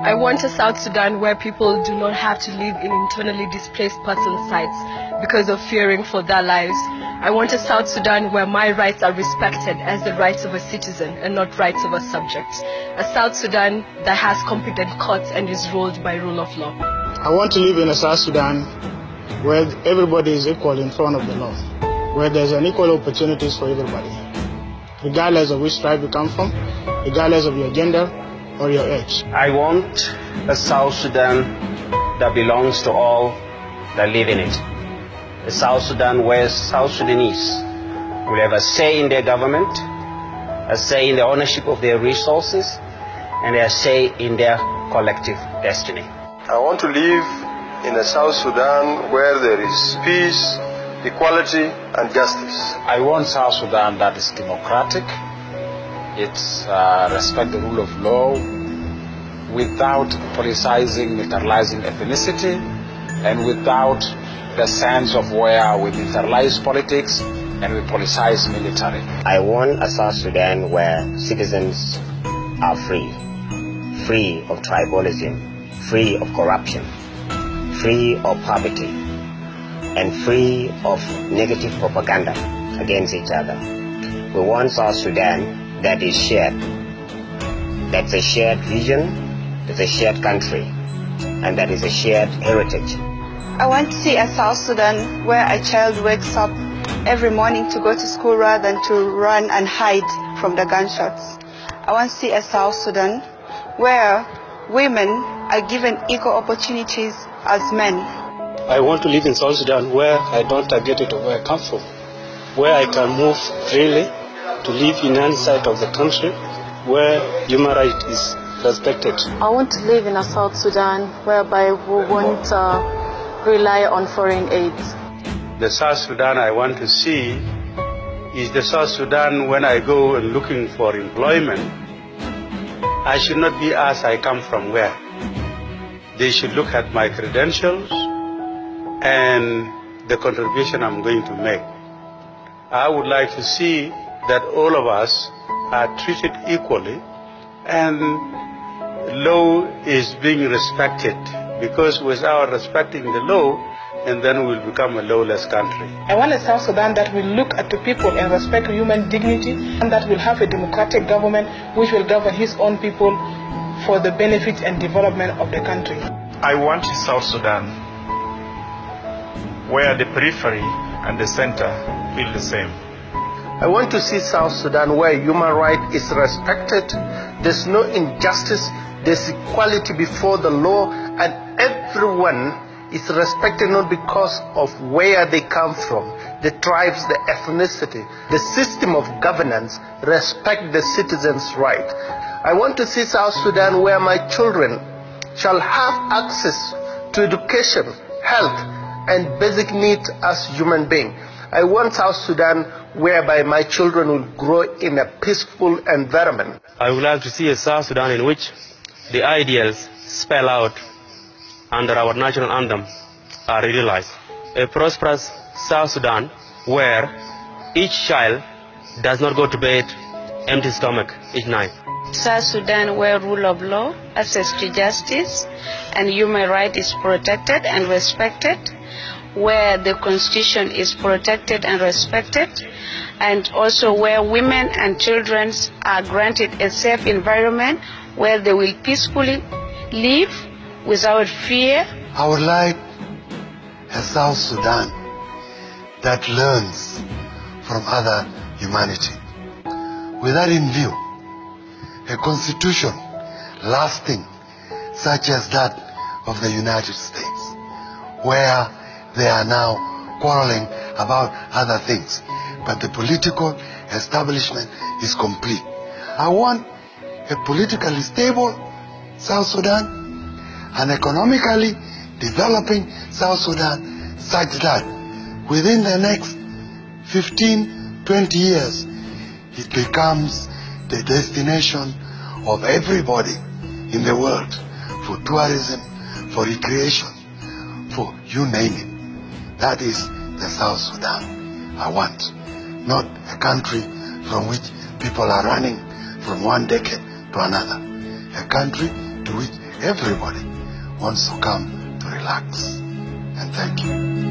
I want a South Sudan where people do not have to live in internally displaced person sites because of fearing for their lives. I want a South Sudan where my rights are respected as the rights of a citizen and not rights of a subject. A South Sudan that has competent courts and is ruled by rule of law. I want to live in a South Sudan where everybody is equal in front of the law, where there's an equal opportunities for everybody, regardless of which tribe you come from, regardless of your gender or your age. I want a South Sudan that belongs to all that live in it. A South Sudan where South Sudanese will have a say in their government, a say in the ownership of their resources, and a say in their collective destiny. I want to live in a South Sudan where there is peace, equality, and justice. I want South Sudan that is democratic. It's respect the rule of law without politicizing, militarizing ethnicity, and without the sense of where we militarize politics and we politicize military. I want a South Sudan where citizens are free of tribalism, free of corruption, free of poverty, and free of negative propaganda against each other. We want South Sudan that is shared. That's a shared vision, that's a shared country, and that is a shared heritage. I want to see a South Sudan where a child wakes up every morning to go to school rather than to run and hide from the gunshots. I want to see a South Sudan where women are given equal opportunities as men. I want to live in South Sudan where I don't target it where I come from, where I can move freely to live in any side of the country where human rights is respected. I want to live in a South Sudan whereby we won't rely on foreign aid. The South Sudan I want to see is the South Sudan when I go and looking for employment, I should not be asked I come from where. They should look at my credentials and the contribution I'm going to make. I would like to see that all of us are treated equally and law is being respected, because without respecting the law, and then we'll become a lawless country. I want a South Sudan that will look at the people and respect human dignity, and that will have a democratic government which will govern his own people for the benefit and development of the country. I want South Sudan where the periphery and the center feel the same. I want to see South Sudan where human right is respected, there's no injustice, there's equality before the law, and everyone is respected not because of where they come from, the tribes, the ethnicity, the system of governance, respect the citizens' right. I want to see South Sudan where my children shall have access to education, health, and basic needs as human beings. I want South Sudan whereby my children will grow in a peaceful environment. I would like to see a South Sudan in which the ideals spelled out under our national anthem are realized. A prosperous South Sudan where each child does not go to bed empty stomach each night. South Sudan where rule of law, access to justice, and human rights is protected and respected, where the constitution is protected and respected, and also where women and children are granted a safe environment where they will peacefully live without fear. I would like a South Sudan that learns from other humanity. With that in view, a constitution lasting such as that of the United States, where they are now quarreling about other things, but the political establishment is complete. I want a politically stable South Sudan, an economically developing South Sudan, such that within the next 15, 20 years, it becomes the destination of everybody in the world for tourism, for recreation, for you name it. That is the South Sudan I want, not a country from which people are running from one decade to another, a country to which everybody wants to come to relax. And thank you.